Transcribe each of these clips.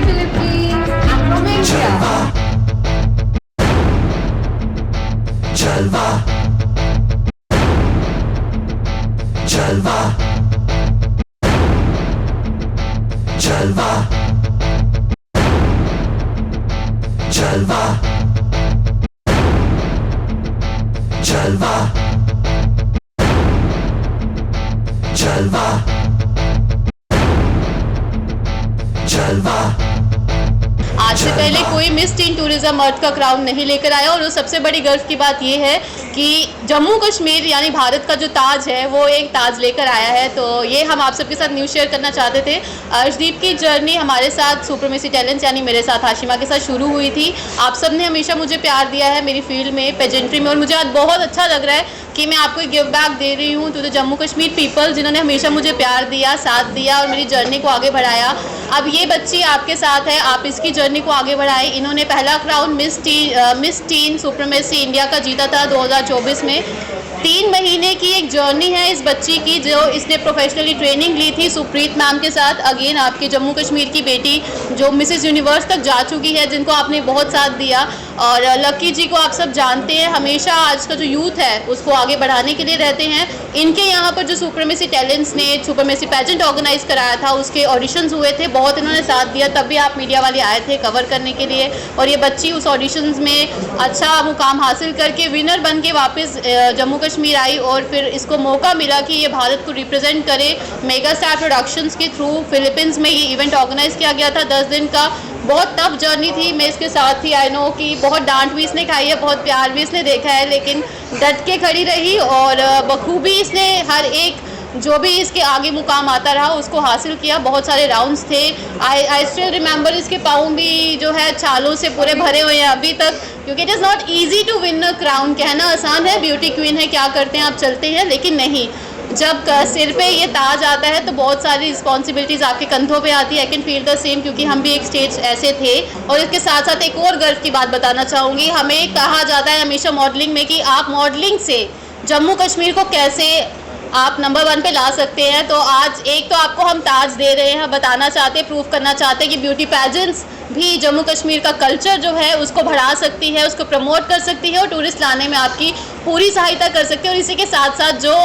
Philippines and from India. Jalwa, Jalwa, Jalwa, Jalwa, Jalwa, Jalwa, Jalwa. आज से पहले कोई मिस टीन टूरिज्म अर्थ का क्राउन नहीं लेकर आया और सबसे बड़ी गर्व की बात ये है कि जम्मू कश्मीर यानी भारत का जो ताज है वो एक ताज लेकर आया है। तो ये हम आप सबके साथ न्यूज़ शेयर करना चाहते थे। अर्शदीप की जर्नी हमारे साथ सुप्रीमेसी टैलेंट्स यानी मेरे साथ हाशिमा के साथ शुरू हुई थी। आप सब ने हमेशा मुझे प्यार दिया है मेरी फील्ड में, पेजेंट्री में, और मुझे आज बहुत अच्छा लग रहा है कि मैं आपको गिव बैक दे रही हूँ to the Jammu Kashmir people, जिन्होंने हमेशा मुझे प्यार दिया, साथ दिया और मेरी जर्नी को आगे बढ़ाया। अब ये बच्ची आपके साथ है, आप इसकी जर्नी को आगे बढ़ाएं। इन्होंने पहला crown miss tin supremacy India का जीता था 2024 में। 3 महीने की एक जर्नी है इस बच्ची की, जो इसने प्रोफेशनली ट्रेनिंग ली थी सुप्रीत मैम के साथ। अगेन आपके जम्मू कश्मीर की बेटी जो मिसेस यूनिवर्स तक जा चुकी है, जिनको आपने बहुत साथ दिया। और लक्की जी को आप सब जानते हैं, हमेशा आज का जो यूथ है उसको आगे बढ़ाने के लिए रहते हैं। इनके यहाँ पर जो सुप्रीमेसी टैलेंट्स ने सुप्रीमेसी पैजेंट ऑर्गेनाइज कराया था उसके ऑडिशंस हुए थे, बहुत इन्होंने साथ दिया। तब भी आप मीडिया वाले आए थे कवर करने के लिए, और ये बच्ची उस ऑडिशंस में अच्छा मुकाम हासिल करके विनर बन के वापस जम्मू कश्मीर आई, और फिर इसको मौका मिला कि ये भारत को रिप्रेजेंट करे। मेगा स्टार प्रोडक्शंस के थ्रू फिलीपींस में ये इवेंट ऑर्गेनाइज किया गया था 10 दिन का। बहुत टफ जर्नी थी, मैं इसके साथ थी। आई नो कि बहुत डांट भी इसने खाई है, बहुत प्यार भी इसने देखा है, लेकिन डट के खड़ी रही और बखूबी इसने हर एक जो भी इसके आगे मुकाम आता रहा उसको हासिल किया। बहुत सारे राउंड्स थे। आई स्टिल रिमेंबर इसके पाँव भी जो है छालों से पूरे भरे हुए हैं अभी तक, क्योंकि it is not easy to win a crown. कहना आसान है ब्यूटी क्वीन है, क्या करते हैं आप चलते हैं, लेकिन नहीं, जब सिर पे ये ताज आता है तो बहुत सारी रिस्पॉन्सिबिलिटीज़ आपके कंधों पे आती है। I can feel the same, क्योंकि हम भी एक स्टेज ऐसे थे। और इसके साथ साथ एक और गर्व की बात बताना चाहूँगी। हमें कहा जाता है हमेशा मॉडलिंग में कि आप मॉडलिंग से जम्मू कश्मीर को कैसे आप नंबर 1 पे ला सकते हैं। तो आज एक तो आपको हम ताज दे रहे हैं, बताना चाहते, प्रूव करना चाहते कि ब्यूटी पैजेंट्स भी जम्मू कश्मीर का कल्चर जो है उसको बढ़ा सकती है, उसको प्रमोट कर सकती है और टूरिस्ट लाने में आपकी पूरी सहायता कर सकती है। और इसी के साथ साथ जो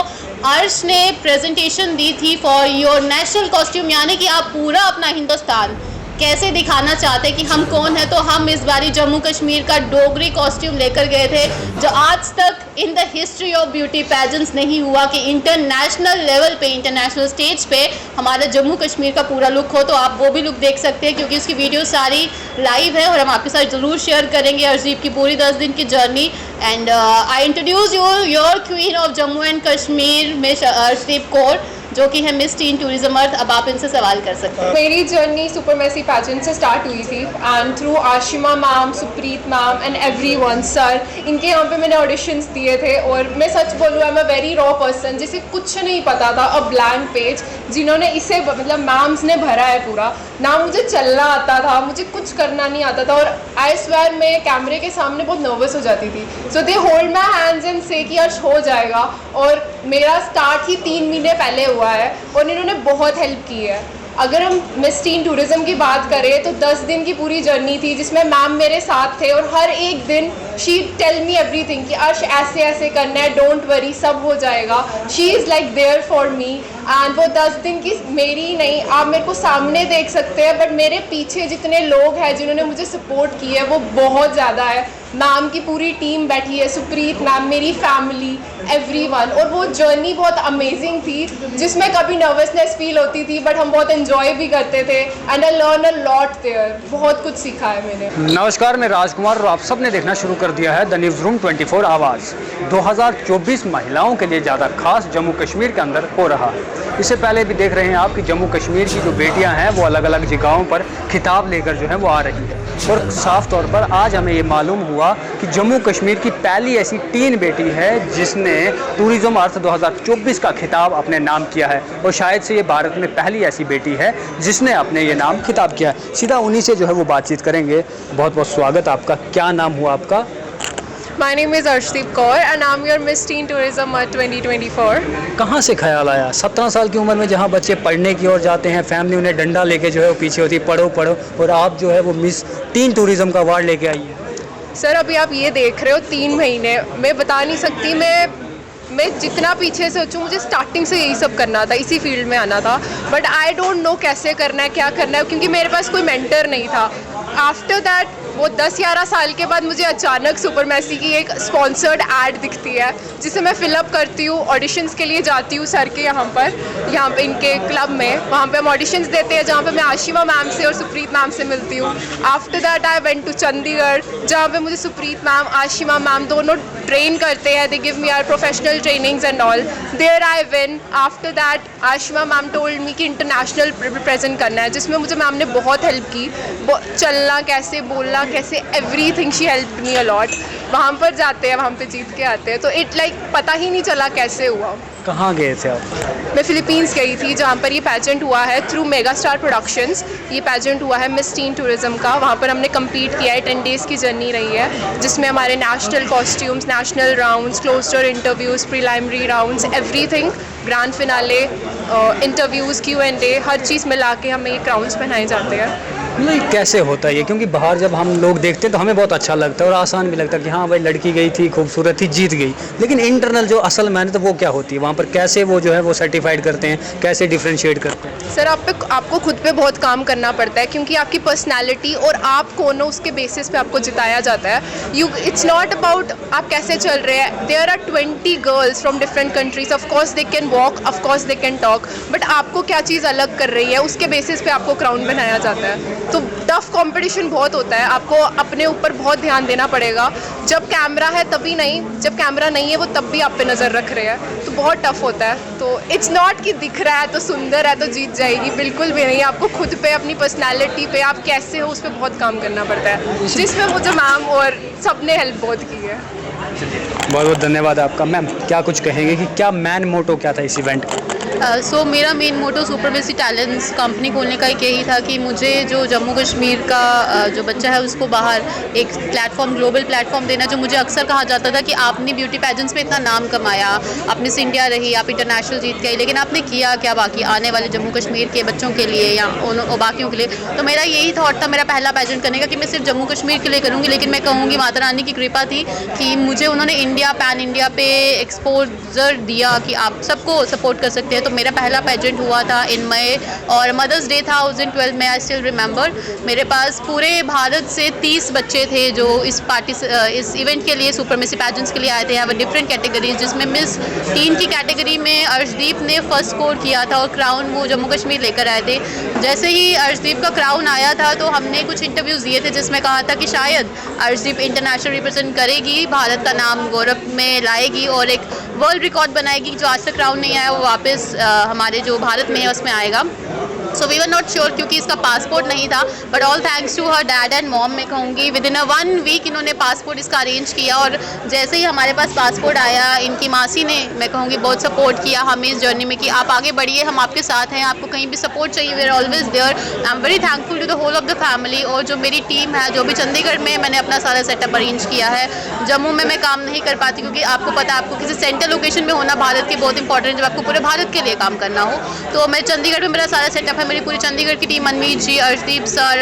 अर्श ने प्रेजेंटेशन दी थी फॉर योर नेशनल कॉस्ट्यूम, यानी कि आप पूरा अपना हिंदुस्तान कैसे दिखाना चाहते कि हम कौन है, तो हम इस बारी जम्मू कश्मीर का डोगरी कॉस्ट्यूम लेकर गए थे, जो आज तक in the history of beauty pageants नहीं हुआ कि इंटरनेशनल लेवल पे, इंटरनेशनल स्टेज पे हमारा जम्मू कश्मीर का पूरा लुक हो। तो आप वो भी लुक देख सकते हैं, क्योंकि उसकी वीडियो सारी लाइव है और हम आपके साथ ज़रूर शेयर करेंगे अर्शदीप की पूरी 10 दिन की journey. And I introduce your queen of Jammu and Kashmir miss Arshdeep Kaur, जो कि है मिस टीन टूरिज्म अर्थ। अब आप इनसे सवाल कर सकते हैं। मेरी जर्नी सुपरमेसी पैजेंट से स्टार्ट हुई थी, and through Ashima ma'am, Supreet ma'am and everyone sir, इनके यहाँ पे मैंने ऑडिशंस दिए थे। और मैं सच बोलूँ, I am a very raw person, जिसे कुछ नहीं पता था, अ ब्लैंक पेज, जिन्होंने इसे मतलब मैम्स ने भरा है पूरा। ना मुझे चलना आता था, मुझे कुछ करना नहीं आता था, और आई स्वेयर मैं कैमरे के सामने बहुत नर्वस हो जाती थी। So they hold my hands and say कि अर्श हो जाएगा। और मेरा स्टार्ट ही 3 महीने पहले हुआ है और इन्होंने बहुत हेल्प की है। अगर हम मिस टीन टूरिज्म की बात करें तो 10 दिन की पूरी जर्नी थी, जिसमें मैम मेरे साथ थे और हर एक दिन शी टेल मी एवरीथिंग कि अर्श ऐसे ऐसे करना है, डोंट वरी, सब हो जाएगा। She is like there for me. And वो 10 दिन की मेरी नहीं, आप मेरे को सामने देख सकते हैं, बट मेरे पीछे जितने लोग हैं जिन्होंने मुझे सपोर्ट की है वो बहुत ज़्यादा है। मैम की पूरी टीम बैठी है, सुप्रीत मैम, मेरी फैमिली, एवरीवन। और वो जर्नी बहुत अमेजिंग थी, जिसमें कभी नर्वसनेस फील होती थी, बट हम बहुत एंजॉय भी करते थे। And I learn a lot there, बहुत कुछ सीखा है मैंने। नमस्कार, मैं राजकुमार और आप सब ने देखना शुरू कर दिया है द न्यूज़ रूम 24 आवाज़। 2024 महिलाओं के लिए ज़्यादा खास जम्मू कश्मीर के अंदर हो रहा है। इससे पहले भी देख रहे हैं आप कि जम्मू कश्मीर की जो बेटियां हैं वो अलग अलग जगहों पर खिताब लेकर जो है वो आ रही है। और साफ तौर पर आज हमें ये मालूम हुआ कि जम्मू कश्मीर की पहली ऐसी टीन बेटी है जिसने टूरिज्म अर्थ 2024 का खिताब अपने नाम किया है, और शायद से ये भारत में पहली ऐसी बेटी है जिसने अपने ये नाम खिताब किया है। सीधा उन्हीं से जो है वो बातचीत करेंगे। बहुत बहुत स्वागत आपका। क्या नाम हुआ आपका? My name is Arshdeep Kaur and I'm your Miss Teen Tourism 2024. कहाँ से ख्याल आया 17 साल की उम्र में जहाँ बच्चे पढ़ने की ओर जाते हैं, फैमिली उन्हें डंडा लेके जो है वो पीछे होती है, पढ़ो पढ़ो, और आप जो है वो मिस टीन टूरिज्म का अवार्ड लेके आई है। सर अभी आप ये देख रहे हो 3 महीने, मैं बता नहीं सकती, मैं जितना पीछे से सोचूं, मुझे स्टार्टिंग से यही सब करना था, इसी फील्ड में आना था, बट आई डोंट नो कैसे करना है, क्या करना है, क्योंकि मेरे पास कोई मेंटर नहीं था। आफ्टर दैट वो 10-11 साल के बाद मुझे अचानक सुपरमेसी की एक स्पॉन्सर्ड ऐड दिखती है, जिसे मैं फिलअप करती हूँ, ऑडिशंस के लिए जाती हूँ सर के यहाँ पे इनके क्लब में, वहाँ पे हम ऑडिशंस देते हैं, जहाँ पे मैं आशिमा मैम से और सुप्रीत मैम से मिलती हूँ। After that I went to Chandigarh, जहाँ पे मुझे सुप्रीत मैम, आशिमा मैम दोनों ट्रेन करते हैं, they give me our professional trainings and all. There I win. After that Ashima ma'am told me कि इंटरनेशनल रिप्रेजेंट करना है, जिसमें मुझे मैम ने बहुत हेल्प की, चलना कैसे, बोलना कैसे, everything she help me a lot. वहाँ पर जाते हैं, वहाँ पे जीत के आते हैं, तो इट लाइक पता ही नहीं चला कैसे हुआ। कहाँ गए थे आप? मैं फिलीपींस गई थी, जहाँ पर ये पैजेंट हुआ है थ्रू मेगा स्टार प्रोडक्शंस। ये पैजेंट हुआ है मिस टीन टूरिज्म का, वहाँ पर हमने कम्पीट किया है। 10 डेज़ की जर्नी रही है, जिसमें हमारे national costumes, national rounds, closer interviews, preliminary rounds, everything, grand finale, interviews, Q&A, हर चीज़ मिला के हमें ये क्राउन्स पहनाए जाते हैं। नहीं, कैसे होता है ये? क्योंकि बाहर जब हम लोग देखते हैं तो हमें बहुत अच्छा लगता है और आसान भी लगता है कि हाँ भाई लड़की गई थी, खूबसूरत थी, जीत गई, लेकिन इंटरनल जो असल मेहनत वो क्या होती है वहाँ पर? कैसे वो जो है वो सर्टिफाइड करते हैं, कैसे डिफ्रेंशिएट करते हैं? सर आपको खुद पे बहुत काम करना पड़ता है, क्योंकि आपकी पर्सनैलिटी और आप कौन हो उसके बेसिस पे आपको जिताया जाता है। इट्स नॉट अबाउट आप कैसे चल रहे हैं। There are 20 girls from different countries, of course they can walk, of course they can talk, but आपको क्या चीज़ अलग कर रही है, उसके बेसिस पे आपको क्राउन बनाया जाता है। तो टफ कंपटीशन बहुत होता है, आपको अपने ऊपर बहुत ध्यान देना पड़ेगा। जब कैमरा है तभी नहीं, जब कैमरा नहीं है वो तब भी आप पे नज़र रख रहे हैं, तो बहुत टफ होता है। तो इट्स नॉट कि दिख रहा है तो सुंदर है तो जीत जाएगी, बिल्कुल भी नहीं। आपको खुद पे, अपनी पर्सनैलिटी पे, आप कैसे हो उस पर बहुत काम करना पड़ता है, जिसमें मुझे मैम और सब ने हेल्प बहुत की है। बहुत बहुत धन्यवाद आपका। मैम क्या कुछ कहेंगे कि क्या मैन मोटो क्या था इस इवेंट का? सो मेरा main motto supremacy talents company खोलने का एक यही था कि मुझे जो जम्मू कश्मीर का जो बच्चा है उसको बाहर एक प्लेटफॉर्म, ग्लोबल प्लेटफॉर्म देना। जो मुझे अक्सर कहा जाता था कि आपने ब्यूटी पेजेंट्स में इतना नाम कमाया, आप मिस इंडिया रही, आप इंटरनेशनल जीत गई, लेकिन आपने किया क्या बाकी आने वाले जम्मू कश्मीर के बच्चों के लिए या बाकियों के लिए? तो मेरा यही थॉट था मेरा पहला पेजेंट करने का कि मैं सिर्फ जम्मू कश्मीर के लिए करूँगी, लेकिन मैं कहूँगी माता रानी की कृपा थी कि मुझे उन्होंने इंडिया, पैन इंडिया पे एक्सपोजर दिया कि आप सबको सपोर्ट कर सकते हैं। तो मेरा पहला पेजेंट हुआ था इन मई और मदर्स डे था उस दिन 12 मई, आई स्टिल रिमेंबर। मेरे पास पूरे भारत से 30 बच्चे थे जो इस इवेंट के लिए, सुपरमेसी पेजेंट्स के लिए आए थे। अब डिफरेंट कैटेगरीज, जिसमें मिस टीन की कैटेगरी में अर्शदीप ने फर्स्ट स्कोर किया था और क्राउन वो जम्मू कश्मीर लेकर आए थे। जैसे ही अर्शदीप का क्राउन आया था तो हमने कुछ इंटरव्यूज़ दिए थे जिसमें कहा था कि शायद अर्शदीप इंटरनेशनल रिप्रेजेंट करेगी, भारत का नाम गौरव में लाएगी और एक वर्ल्ड रिकॉर्ड बनाएगी। जो आज तक क्राउन नहीं आया वो वापस हमारे जो भारत में है उसमें आएगा। So we were not sure क्योंकि इसका पासपोर्ट नहीं था, but all thanks to her dad and mom, मैं कहूँगी विद इन 1 वीक इन्होंने पासपोर्ट इसका अरेंज किया। और जैसे ही हमारे पास पासपोर्ट आया, इनकी मासी ने, मैं कहूँगी, बहुत सपोर्ट किया हमें इस जर्नी में कि आप आगे बढ़िए, हम आपके साथ हैं, आपको कहीं भी सपोर्ट चाहिए, we are always there. I am very thankful to the whole of the family. और जो मेरी टीम है, जो भी चंडीगढ़ में मैंने अपना सारा सेटअप अरेंज किया है, जम्मू में मैं काम नहीं कर पाती क्योंकि आपको पता है आपको किसी सेंट्रल लोकेशन में होना भारत के बहुत इंपॉर्टेंट है जब आपको पूरे भारत के लिए काम करना हो। तो मैं चंडीगढ़ में, मेरा सारा सेटअप है, मेरी पूरी चंडीगढ़ की team, Manmeet ji, Arshdeep sir,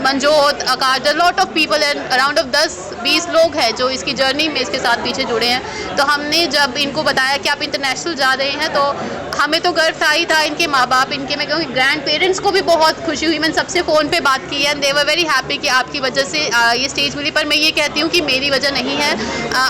Manjot, Akash, lot of people and around of 10-20 लोग हैं जो इसकी जर्नी में इसके साथ पीछे जुड़े हैं। तो हमने जब इनको बताया कि आप इंटरनेशनल जा रहे हैं तो हमें तो गर्व था ही था, इनके माँ बाप, इनके मैं कहूँगी ग्रैंड पेरेंट्स को भी बहुत खुशी हुई। मैंने सबसे फ़ोन पे बात की है and they were very happy कि आपकी वजह से ये स्टेज मिली। पर मैं ये कहती हूँ कि मेरी वजह नहीं है।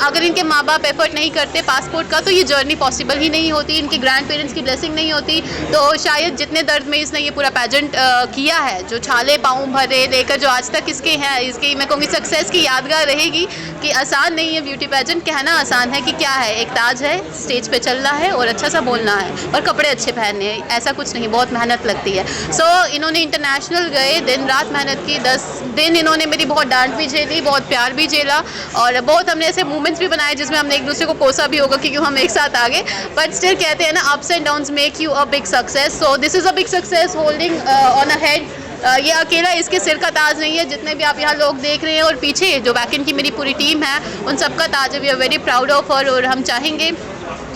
अगर इनके माँ बाप एफर्ट नहीं करते पासपोर्ट का तो ये जर्नी पॉसिबल ही नहीं होती, इनके ग्रैंड पेरेंट्स की ब्लेसिंग नहीं होती। तो शायद जितने दर्द में इसने ये पूरा पैजेंट किया है, जो छाले पाँव भरे लेकर जो आज तक इसके हैं, इसकी मैं कहूँगी सक्सेस की यादगार रहेगी कि आसान नहीं है ब्यूटी पैजेंट। कहना आसान है कि क्या है, एक ताज है, स्टेज पे चलना है और अच्छा सा बोलना है और कपड़े अच्छे पहनने हैं, ऐसा कुछ नहीं, बहुत मेहनत लगती है। सो इन्होंने इंटरनेशनल गए, दिन रात मेहनत की, 10 दिन इन्होंने मेरी बहुत डांट भी झेली, बहुत प्यार भी झेला और बहुत हमने ऐसे मूवमेंट्स भी बनाए जिसमें हमने एक दूसरे को कोसा भी होगा क्योंकि हम एक साथ आगे। बट स्टिल कहते हैं ना, ups and downs make you a big success. So this is a big success, holding on a head ये अकेला इसके सिर का ताज नहीं है, जितने भी आप यहाँ लोग देख रहे हैं और पीछे जो बैक एंड की मेरी पूरी टीम है उन सबका ताज है। We are very proud of her और हम चाहेंगे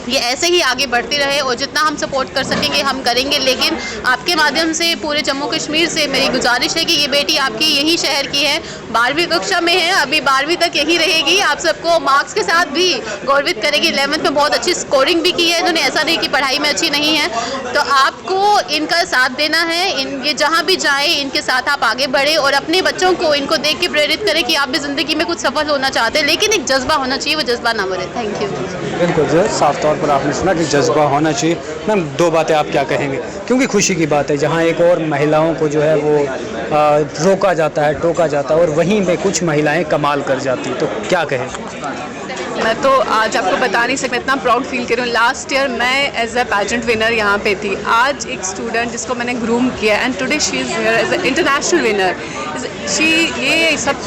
ये ऐसे ही आगे बढ़ती रहे और जितना हम सपोर्ट कर सकेंगे हम करेंगे। लेकिन आपके माध्यम से पूरे जम्मू कश्मीर से मेरी गुजारिश है कि ये बेटी आपकी यही शहर की है, 12वीं कक्षा में है, अभी 12वीं तक यही रहेगी। आप सबको मार्क्स के साथ भी गौरवित करेगी। 11th में बहुत अच्छी स्कोरिंग भी की है इन्होंने, ऐसा नहीं कि पढ़ाई में अच्छी नहीं है। तो आपको इनका साथ देना है, ये जहाँ भी जाए इनके साथ आप आगे बढ़े और अपने बच्चों को इनको देख के प्रेरित करें कि आप भी ज़िंदगी में कुछ सफल होना चाहते हैं, लेकिन एक जज्बा होना चाहिए, वो जज्बा ना मरे। Thank you. बिल्कुल सर, साफ तौर पर आपने सुना कि जज्बा होना चाहिए। मैम, 2 बातें आप क्या कहेंगे, क्योंकि खुशी की बात है जहाँ एक और महिलाओं को जो है वो रोका जाता है, टोका जाता है और वहीं में कुछ महिलाएं कमाल कर जाती हैं, तो क्या कहें? मैं तो आज आपको बता नहीं सकती, इतना प्राउड फील कर रही हूँ। लास्ट ईयर मैं एज अ पैजेंट विनर यहाँ पे थी, आज एक स्टूडेंट जिसको मैंने ग्रूम किया and today she is here as a international winner. ये सब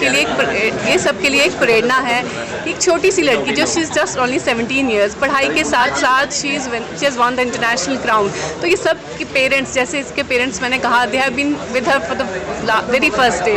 के लिए एक प्रेरणा है। एक छोटी सी लड़की जो she is just only 17 years, पढ़ाई के साथ साथ she has one the international crown. तो ये सब के पेरेंट्स, जैसे इसके पेरेंट्स मैंने कहा, they have been with her for the very first day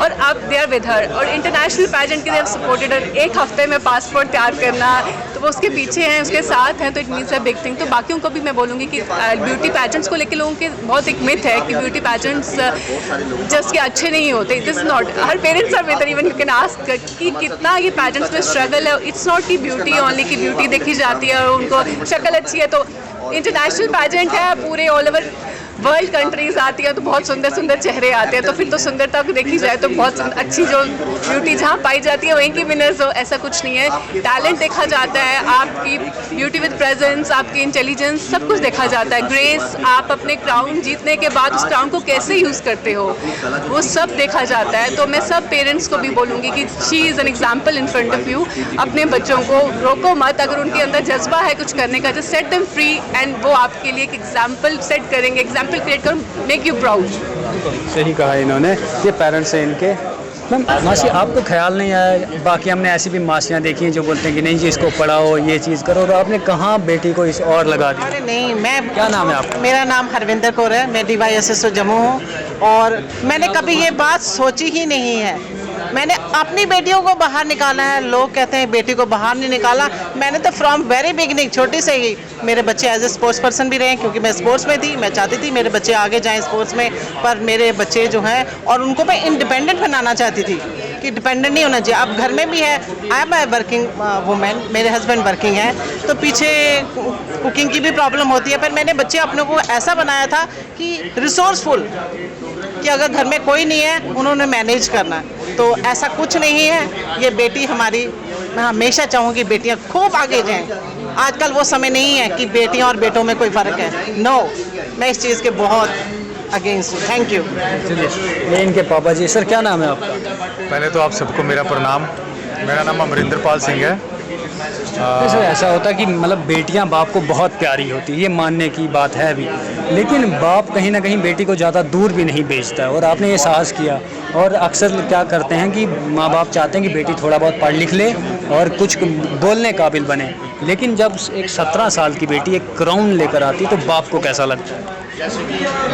और अब दे आर विद हर। और इंटरनेशनल पैजेंट के लिए सपोर्टेड और एक हफ्ते में पासपोर्ट तैयार करना, तो वो उसके पीछे हैं, उसके साथ हैं, तो it means a big thing. तो बाकियों को भी मैं बोलूँगी कि ब्यूटी पैजेंट्स को लेकर लोगों के बहुत एक मिथ है कि ब्यूटी पैजेंट्स जस्ट के अच्छे नहीं होते। It is not, her parents are with, even you can ask कि कितना ये पैजेंट्स में स्ट्रगल है। इट्स नॉट कि ब्यूटी ओनली की ब्यूटी देखी जाती है और उनको शक्ल अच्छी है तो इंटरनेशनल पैजेंट है, पूरे ऑल ओवर वर्ल्ड कंट्रीज आती है तो बहुत सुंदर सुंदर चेहरे आते हैं, तो फिर तो सुंदरता को देखी जाए तो बहुत अच्छी जो ब्यूटी जहाँ पाई जाती है वहीं की विनर्स हो, ऐसा कुछ नहीं है। टैलेंट देखा जाता है, आपकी ब्यूटी विद प्रेजेंस, आपकी इंटेलिजेंस, सब कुछ देखा जाता है। ग्रेस, आप अपने क्राउन जीतने के बाद उस क्राउन को कैसे यूज़ करते हो, वो सब देखा जाता है। तो मैं सब पेरेंट्स को भी बोलूँगी कि she is an example in front of you. अपने बच्चों को रोको मत, अगर उनके अंदर जज्बा है कुछ करने का, just set them free and वो आपके लिए एक एग्जाम्पल सेट करेंगे, एग्जाम्पल क्रिएट कर, मेक यू प्राउड। सही कहा इन्होंने, ये पेरेंट्स हैं इनके। मैम, मासी आपको ख्याल नहीं आया, बाकी हमने ऐसी भी मासियाँ देखी हैं जो बोलते हैं कि नहीं जी इसको पढ़ाओ, ये चीज़ करो, तो आपने कहाँ बेटी को इस और लगा दिया? अरे नहीं, मैं, क्या नाम है आपका? मेरा नाम हरविंदर कौर है, मैं DYSS जम्मू हूँ और मैंने कभी ये बात सोची ही नहीं है। मैंने अपनी बेटियों को बाहर निकाला है। लोग कहते हैं बेटी को बाहर नहीं निकाला, मैंने तो फ्रॉम वेरी बिगनिंग, छोटी से ही मेरे बच्चे एज ए स्पोर्ट्स पर्सन भी रहे, क्योंकि मैं स्पोर्ट्स में थी, मैं चाहती थी मेरे बच्चे आगे जाएं स्पोर्ट्स में, पर मेरे बच्चे जो हैं और उनको मैं इंडिपेंडेंट बनाना चाहती थी कि डिपेंडेंट नहीं होना चाहिए। अब घर में भी है, I am a working women, मेरे हस्बैंड वर्किंग है, तो पीछे कुकिंग की भी प्रॉब्लम होती है, पर मैंने बच्चे अपने को ऐसा बनाया था कि रिसोर्सफुल, कि अगर घर में कोई नहीं है उन्होंने मैनेज करना है। तो ऐसा कुछ नहीं है, ये बेटी हमारी, मैं हमेशा चाहूँगी बेटियाँ खूब आगे जाएं। आजकल वो समय नहीं है कि बेटियाँ और बेटों में कोई फ़र्क है, नो, मैं इस चीज़ के बहुत अगेंस्ट हूँ। Thank you. ये इनके पापा जी। सर, क्या नाम है आपका? पहले तो आप सबको मेरा प्रणाम। मेरा नाम अमरिंदर पाल सिंह है। सर, ऐसा होता है कि मतलब बेटियां बाप को बहुत प्यारी होती है, ये मानने की बात है भी, लेकिन बाप कहीं ना कहीं बेटी को ज़्यादा दूर भी नहीं भेजता है और आपने ये साहस किया। और अक्सर क्या करते हैं कि माँ बाप चाहते हैं कि बेटी थोड़ा बहुत पढ़ लिख ले और कुछ बोलने काबिल बने, लेकिन जब एक 17 साल की बेटी एक क्राउन लेकर आती तो बाप को कैसा लगता है?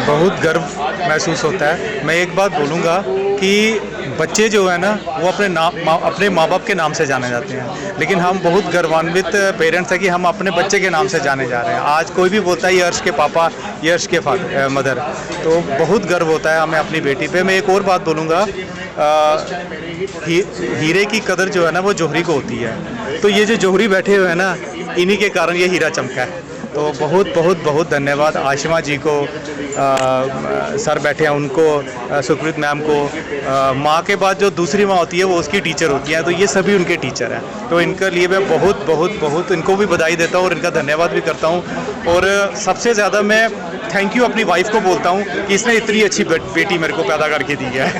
बहुत गर्व महसूस होता है। मैं एक बात बोलूँगा कि बच्चे जो है ना वो अपने माँ बाप के नाम से जाने जाते हैं, लेकिन हम बहुत गर्वान्वित पेरेंट्स हैं कि हम अपने बच्चे के नाम से जाने जा रहे हैं। आज कोई भी बोलता है ये अर्श के पापा, ये अर्श के मदर, तो बहुत गर्व होता है हमें अपनी बेटी पे। मैं एक और बात बोलूँगा, हीरे की कदर जो है ना वो जौहरी को होती है, तो ये जो जौहरी बैठे हुए हैं ना, इन्हीं के कारण ये हीरा चमका है। तो बहुत बहुत बहुत धन्यवाद आशिमा जी को, सर बैठे हैं उनको, सुप्रीत मैम को। माँ के बाद जो दूसरी माँ होती है वो उसकी टीचर होती हैं, तो ये सभी उनके टीचर हैं। तो इनके लिए मैं बहुत बहुत बहुत इनको भी बधाई देता हूँ और इनका धन्यवाद भी करता हूँ। और सबसे ज़्यादा मैं थैंक यू अपनी वाइफ को बोलता हूँ कि इसने इतनी अच्छी बेटी मेरे को पैदा करके दी है।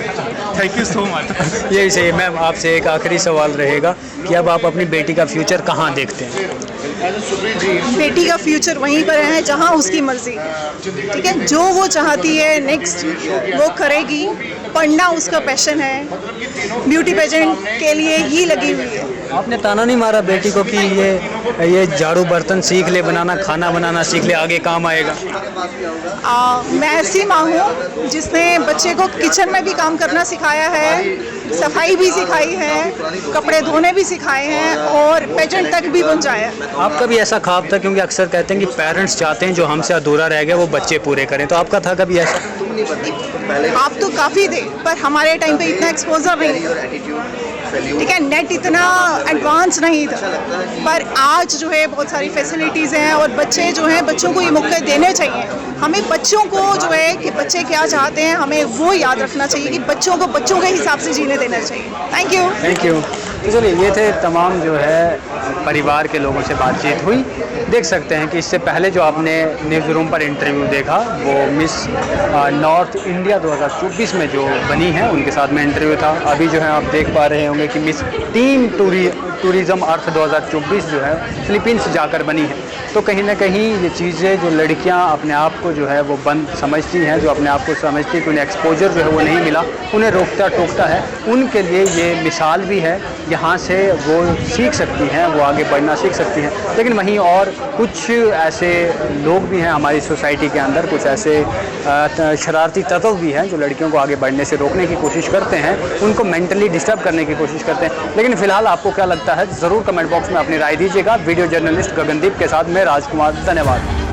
Thank you so much. यही सही। मैम, आपसे एक आखिरी सवाल रहेगा कि अब आप अपनी बेटी का फ्यूचर कहाँ देखते हैं? बेटी का फ्यूचर वहीं पर है जहाँ उसकी मर्जी, ठीक है, जो वो चाहती है नेक्स्ट वो करेगी। पढ़ना उसका पैशन है, ब्यूटी पेजेंट के लिए ही लगी हुई है। आपने ताना नहीं मारा बेटी को कि ये झाड़ू बर्तन सीख ले, बनाना खाना बनाना सीख ले, आगे काम आएगा? मैं ऐसी माँ हूँ जिसने बच्चे को किचन में भी काम करना सिखाया है, सफाई भी सिखाई है, कपड़े धोने भी सिखाए हैं और पेजेंट तक भी पहुँचाया। आपका भी ऐसा ख्वाब था? क्योंकि अक्सर कहते हैं कि पेरेंट्स चाहते हैं जो हमसे अधूरा रह गया वो बच्चे पूरे करें, तो आपका था कभी ऐसा? आप तो काफ़ी थे, पर हमारे टाइम पे इतना एक्सपोजर नहीं था, ठीक है, नेट इतना एडवांस नहीं था। पर आज जो है बहुत सारी फैसिलिटीज़ हैं और बच्चे जो हैं, बच्चों को ये मौके देने चाहिए। हमें बच्चों को जो है कि बच्चे क्या चाहते हैं हमें वो याद रखना चाहिए कि बच्चों को बच्चों के हिसाब से जीने देना चाहिए। Thank you. Thank you. तो चलिए, ये थे तमाम जो है परिवार के लोगों से बातचीत हुई। देख सकते हैं कि इससे पहले जो आपने न्यूज़ रूम पर इंटरव्यू देखा वो मिस नॉर्थ इंडिया 2024 में जो बनी है उनके साथ में इंटरव्यू था। अभी जो है आप देख पा रहे होंगे कि मिस टीम टूरिज़्म अर्थ 2024 जो है फिलीपींस जाकर बनी है। तो कहीं ना कहीं ये चीज़ें जो लड़कियां अपने आप को जो है वो बंद समझती हैं, जो अपने आप को समझती हैं कि उन्हें एक्सपोजर जो है वो नहीं मिला, उन्हें रोकता टोकता है, उनके लिए ये मिसाल भी है। यहाँ से वो सीख सकती हैं, वो आगे बढ़ना सीख सकती हैं। लेकिन वहीं और कुछ ऐसे लोग भी हैं हमारी सोसाइटी के अंदर, कुछ ऐसे शरारती तत्व भी हैं जो लड़कियों को आगे बढ़ने से रोकने की कोशिश करते हैं, उनको मेंटली डिस्टर्ब करने की कोशिश करते हैं। लेकिन फ़िलहाल आपको क्या लगता है ज़रूर कमेंट बॉक्स में अपनी राय दीजिएगा। वीडियो जर्नलिस्ट गगनदीप के साथ मैं राजकुमार, धन्यवाद।